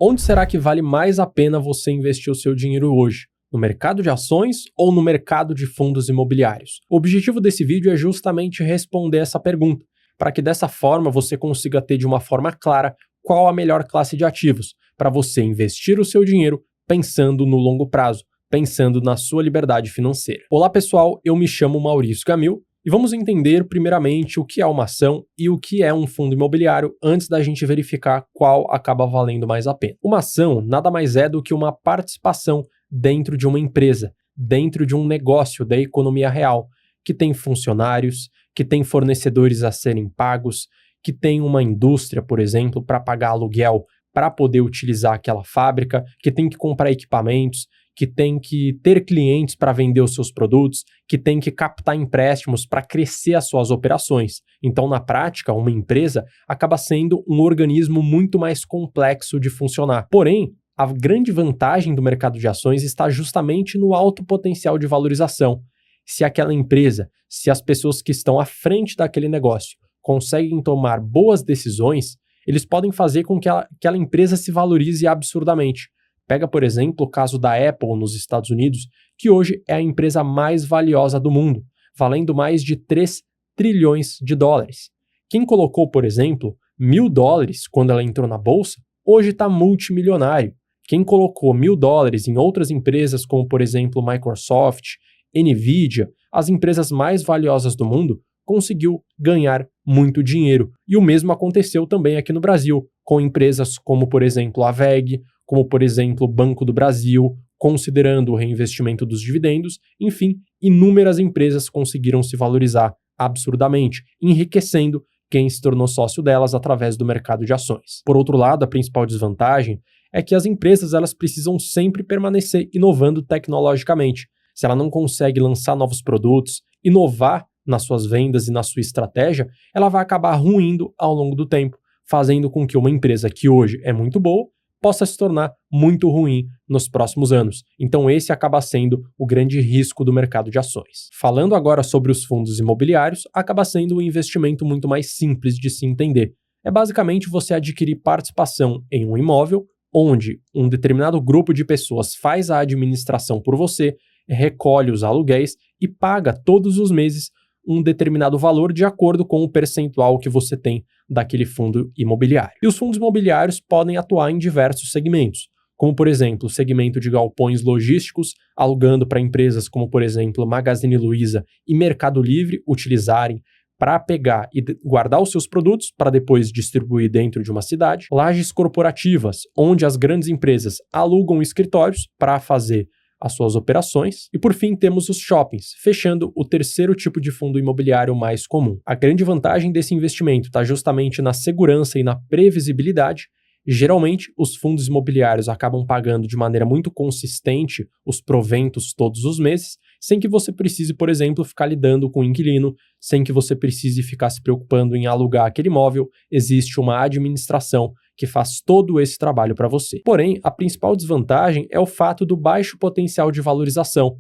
Onde será que vale mais a pena você investir o seu dinheiro hoje? No mercado de ações ou no mercado de fundos imobiliários? O objetivo desse vídeo é justamente responder essa pergunta, para que dessa forma você consiga ter de uma forma clara qual a melhor classe de ativos para você investir o seu dinheiro pensando no longo prazo, pensando na sua liberdade financeira. Olá pessoal, eu me chamo Maurício Gamil e vamos entender primeiramente o que é uma ação e o que é um fundo imobiliário antes da gente verificar qual acaba valendo mais a pena. Uma ação nada mais é do que uma participação dentro de uma empresa, dentro de um negócio da economia real, que tem funcionários, que tem fornecedores a serem pagos, que tem uma indústria, por exemplo, para pagar aluguel para poder utilizar aquela fábrica, que tem que comprar equipamentos, que tem que ter clientes para vender os seus produtos, que tem que captar empréstimos para crescer as suas operações. Então, na prática, uma empresa acaba sendo um organismo muito mais complexo de funcionar. Porém, a grande vantagem do mercado de ações está justamente no alto potencial de valorização. Se aquela empresa, se as pessoas que estão à frente daquele negócio conseguem tomar boas decisões, eles podem fazer com que aquela empresa se valorize absurdamente. Pega, por exemplo, o caso da Apple nos Estados Unidos, que hoje é a empresa mais valiosa do mundo, valendo mais de 3 trilhões de dólares. Quem colocou, por exemplo, $1.000 quando ela entrou na bolsa, hoje está multimilionário. Quem colocou $1.000 em outras empresas, como por exemplo Microsoft, Nvidia, as empresas mais valiosas do mundo, conseguiu ganhar muito dinheiro. E o mesmo aconteceu também aqui no Brasil, com empresas como, por exemplo, a WEG, como, por exemplo, o Banco do Brasil, considerando o reinvestimento dos dividendos. Enfim, inúmeras empresas conseguiram se valorizar absurdamente, enriquecendo quem se tornou sócio delas através do mercado de ações. Por outro lado, a principal desvantagem é que as empresas elas precisam sempre permanecer inovando tecnologicamente. Se ela não consegue lançar novos produtos, inovar nas suas vendas e na sua estratégia, ela vai acabar ruindo ao longo do tempo, fazendo com que uma empresa que hoje é muito boa possa se tornar muito ruim nos próximos anos. Então esse acaba sendo o grande risco do mercado de ações. Falando agora sobre os fundos imobiliários, acaba sendo um investimento muito mais simples de se entender. É basicamente você adquirir participação em um imóvel, onde um determinado grupo de pessoas faz a administração por você, recolhe os aluguéis e paga todos os meses um determinado valor de acordo com o percentual que você tem daquele fundo imobiliário. E os fundos imobiliários podem atuar em diversos segmentos, como por exemplo o segmento de galpões logísticos, alugando para empresas como por exemplo Magazine Luiza e Mercado Livre utilizarem para pegar e guardar os seus produtos para depois distribuir dentro de uma cidade. Lajes corporativas, onde as grandes empresas alugam escritórios para fazer as suas operações. E por fim temos os shoppings, fechando o terceiro tipo de fundo imobiliário mais comum. A grande vantagem desse investimento está justamente na segurança e na previsibilidade. Geralmente, os fundos imobiliários acabam pagando de maneira muito consistente os proventos todos os meses, sem que você precise, por exemplo, ficar lidando com o inquilino, sem que você precise ficar se preocupando em alugar aquele imóvel. Existe uma administração que faz todo esse trabalho para você. Porém, a principal desvantagem é o fato do baixo potencial de valorização.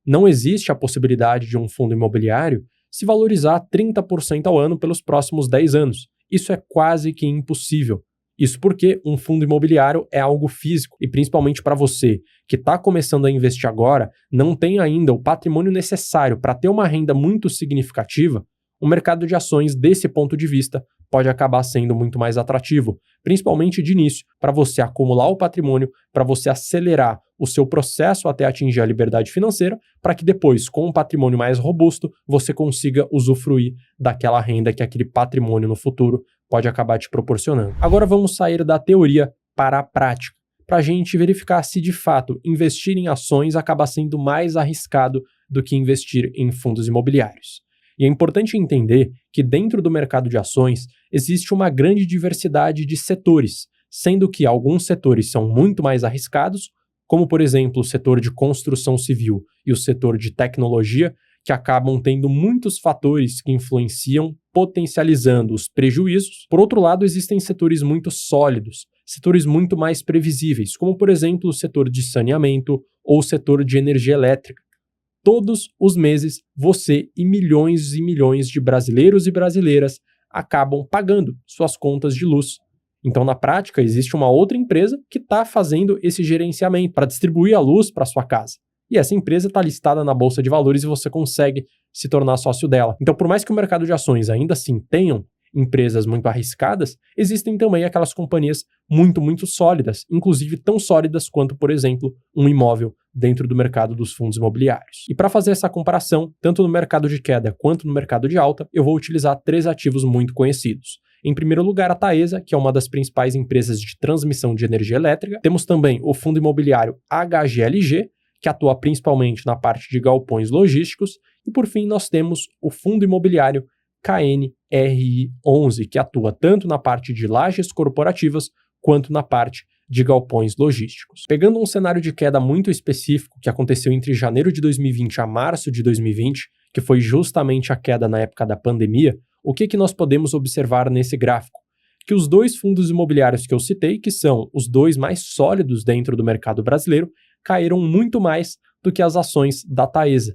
Não existe a possibilidade de um fundo imobiliário se valorizar 30% ao ano pelos próximos 10 anos. Isso é quase que impossível. Isso porque um fundo imobiliário é algo físico e principalmente para você que está começando a investir agora, não tem ainda o patrimônio necessário para ter uma renda muito significativa, o mercado de ações desse ponto de vista pode acabar sendo muito mais atrativo, principalmente de início, para você acumular o patrimônio, para você acelerar o seu processo até atingir a liberdade financeira, para que depois, com um patrimônio mais robusto, você consiga usufruir daquela renda que aquele patrimônio no futuro pode acabar te proporcionando. Agora vamos sair da teoria para a prática, para a gente verificar se de fato investir em ações acaba sendo mais arriscado do que investir em fundos imobiliários. E é importante entender que dentro do mercado de ações existe uma grande diversidade de setores, sendo que alguns setores são muito mais arriscados, como por exemplo o setor de construção civil e o setor de tecnologia, que acabam tendo muitos fatores que influenciam, potencializando os prejuízos. Por outro lado, existem setores muito sólidos, setores muito mais previsíveis, como por exemplo o setor de saneamento ou o setor de energia elétrica. Todos os meses, você e milhões de brasileiros e brasileiras acabam pagando suas contas de luz. Então, na prática, existe uma outra empresa que está fazendo esse gerenciamento para distribuir a luz para sua casa. E essa empresa está listada na Bolsa de Valores e você consegue se tornar sócio dela. Então, por mais que o mercado de ações ainda assim tenham empresas muito arriscadas, existem também aquelas companhias muito sólidas, inclusive tão sólidas quanto, por exemplo, um imóvel dentro do mercado dos fundos imobiliários. E para fazer essa comparação, tanto no mercado de queda quanto no mercado de alta, eu vou utilizar 3 ativos muito conhecidos. Em primeiro lugar, a Taesa, que é uma das principais empresas de transmissão de energia elétrica. Temos também o fundo imobiliário HGLG, que atua principalmente na parte de galpões logísticos. E por fim, nós temos o fundo imobiliário KNRI11, que atua tanto na parte de lajes corporativas quanto na parte de galpões logísticos. Pegando um cenário de queda muito específico que aconteceu entre janeiro de 2020 a março de 2020, que foi justamente a queda na época da pandemia, o que nós podemos observar nesse gráfico? Que os 2 fundos imobiliários que eu citei, que são os 2 mais sólidos dentro do mercado brasileiro, caíram muito mais do que as ações da Taesa.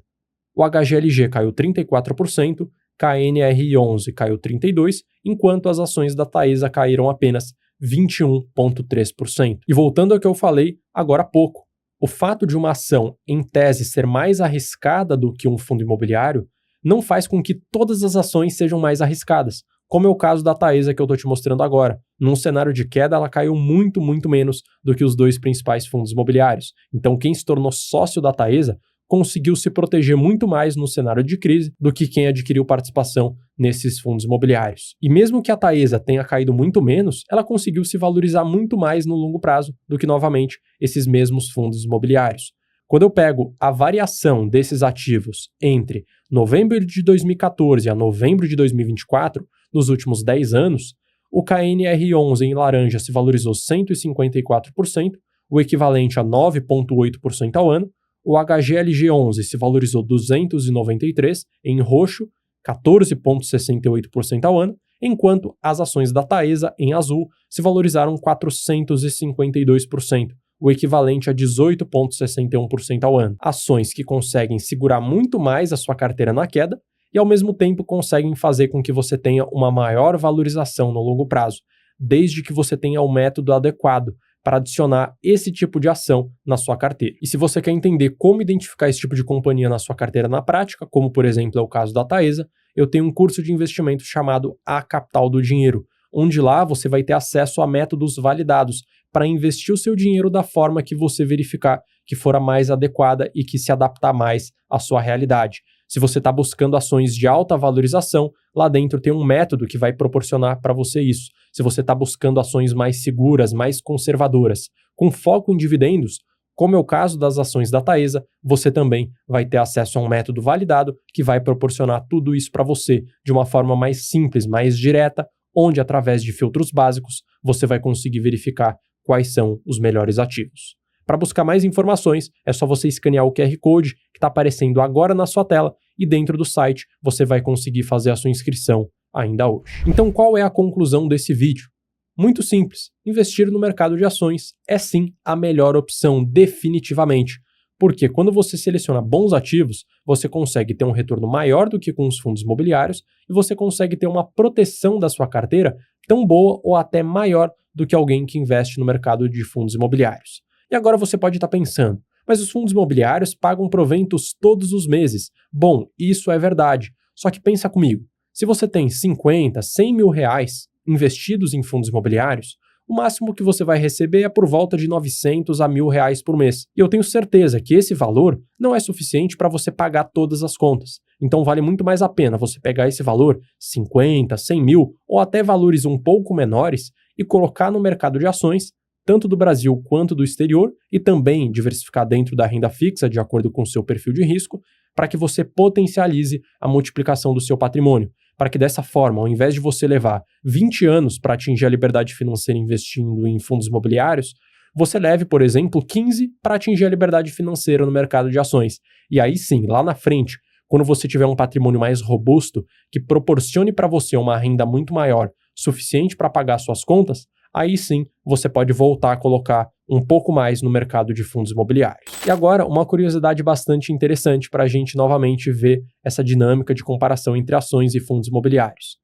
O HGLG caiu 34%, KNRI11 caiu 32%, enquanto as ações da Taesa caíram apenas 21,3%. E voltando ao que eu falei agora há pouco, o fato de uma ação, em tese, ser mais arriscada do que um fundo imobiliário, não faz com que todas as ações sejam mais arriscadas, como é o caso da Taesa que eu estou te mostrando agora. Num cenário de queda, ela caiu muito menos do que os 2 principais fundos imobiliários. Então, quem se tornou sócio da Taesa conseguiu se proteger muito mais no cenário de crise do que quem adquiriu participação nesses fundos imobiliários. E mesmo que a Taesa tenha caído muito menos, ela conseguiu se valorizar muito mais no longo prazo do que, novamente, esses mesmos fundos imobiliários. Quando eu pego a variação desses ativos entre novembro de 2014 a novembro de 2024, nos últimos 10 anos, o KNR11 em laranja se valorizou 154%, o equivalente a 9,8% ao ano. O HGLG11 se valorizou 293%, em roxo, 14,68% ao ano, enquanto as ações da Taesa, em azul, se valorizaram 452%, o equivalente a 18,61% ao ano. Ações que conseguem segurar muito mais a sua carteira na queda e, ao mesmo tempo, conseguem fazer com que você tenha uma maior valorização no longo prazo, desde que você tenha o método adequado para adicionar esse tipo de ação na sua carteira. E se você quer entender como identificar esse tipo de companhia na sua carteira na prática, como por exemplo é o caso da Taesa, eu tenho um curso de investimento chamado A Capital do Dinheiro, onde lá você vai ter acesso a métodos validados para investir o seu dinheiro da forma que você verificar que for a mais adequada e que se adaptar mais à sua realidade. Se você está buscando ações de alta valorização, lá dentro tem um método que vai proporcionar para você isso. Se você está buscando ações mais seguras, mais conservadoras, com foco em dividendos, como é o caso das ações da Taesa, você também vai ter acesso a um método validado que vai proporcionar tudo isso para você de uma forma mais simples, mais direta, onde através de filtros básicos você vai conseguir verificar quais são os melhores ativos. Para buscar mais informações, é só você escanear o QR Code que está aparecendo agora na sua tela e dentro do site você vai conseguir fazer a sua inscrição ainda hoje. Então, qual é a conclusão desse vídeo? Muito simples, investir no mercado de ações é sim a melhor opção definitivamente, porque quando você seleciona bons ativos, você consegue ter um retorno maior do que com os fundos imobiliários e você consegue ter uma proteção da sua carteira tão boa ou até maior do que alguém que investe no mercado de fundos imobiliários. E agora você pode estar pensando, mas os fundos imobiliários pagam proventos todos os meses. Bom, isso é verdade, só que pensa comigo, se você tem 50, 100 mil reais investidos em fundos imobiliários, o máximo que você vai receber é por volta de 900 a 1.000 reais por mês. E eu tenho certeza que esse valor não é suficiente para você pagar todas as contas. Então vale muito mais a pena você pegar esse valor, 50, 100 mil, ou até valores um pouco menores, e colocar no mercado de ações, tanto do Brasil quanto do exterior, e também diversificar dentro da renda fixa de acordo com o seu perfil de risco, para que você potencialize a multiplicação do seu patrimônio, para que dessa forma, ao invés de você levar 20 anos para atingir a liberdade financeira investindo em fundos imobiliários, você leve, por exemplo, 15 para atingir a liberdade financeira no mercado de ações. E aí sim, lá na frente, quando você tiver um patrimônio mais robusto, que proporcione para você uma renda muito maior, suficiente para pagar suas contas, aí sim você pode voltar a colocar um pouco mais no mercado de fundos imobiliários. E agora, uma curiosidade bastante interessante para a gente novamente ver essa dinâmica de comparação entre ações e fundos imobiliários.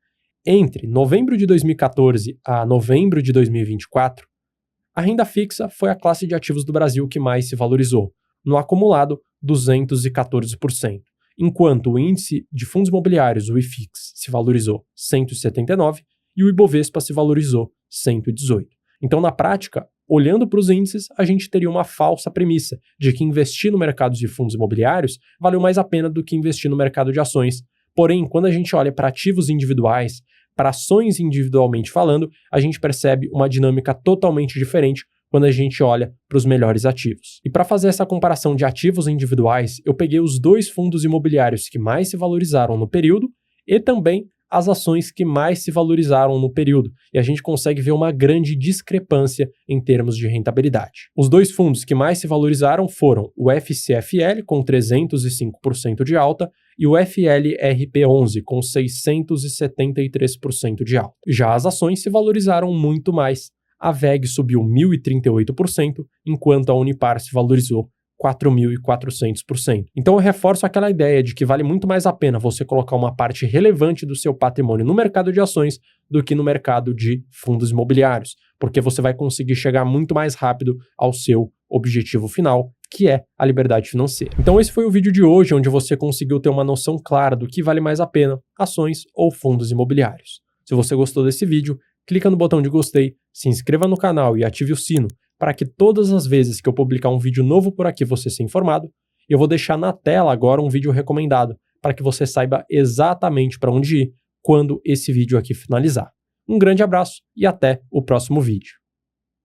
Entre novembro de 2014 a novembro de 2024, a renda fixa foi a classe de ativos do Brasil que mais se valorizou, no acumulado 214%, enquanto o índice de fundos imobiliários, o IFIX, se valorizou 179% e o Ibovespa se valorizou 118%. Então, na prática, olhando para os índices, a gente teria uma falsa premissa de que investir no mercado de fundos imobiliários valeu mais a pena do que investir no mercado de ações. Porém, quando a gente olha para ativos individuais, para ações individualmente falando, a gente percebe uma dinâmica totalmente diferente quando a gente olha para os melhores ativos. E para fazer essa comparação de ativos individuais, eu peguei os 2 fundos imobiliários que mais se valorizaram no período e também as ações que mais se valorizaram no período, e a gente consegue ver uma grande discrepância em termos de rentabilidade. Os 2 fundos que mais se valorizaram foram o FCFL, com 305% de alta, e o FLRP11, com 673% de alta. Já as ações se valorizaram muito mais. A VEG subiu 1.038%, enquanto a Unipar se valorizou 4.400%. Então eu reforço aquela ideia de que vale muito mais a pena você colocar uma parte relevante do seu patrimônio no mercado de ações do que no mercado de fundos imobiliários, porque você vai conseguir chegar muito mais rápido ao seu objetivo final, que é a liberdade financeira. Então esse foi o vídeo de hoje, onde você conseguiu ter uma noção clara do que vale mais a pena, ações ou fundos imobiliários. Se você gostou desse vídeo, clica no botão de gostei, se inscreva no canal e ative o sino para que todas as vezes que eu publicar um vídeo novo por aqui você seja informado. Eu vou deixar na tela agora um vídeo recomendado para que você saiba exatamente para onde ir quando esse vídeo aqui finalizar. Um grande abraço e até o próximo vídeo.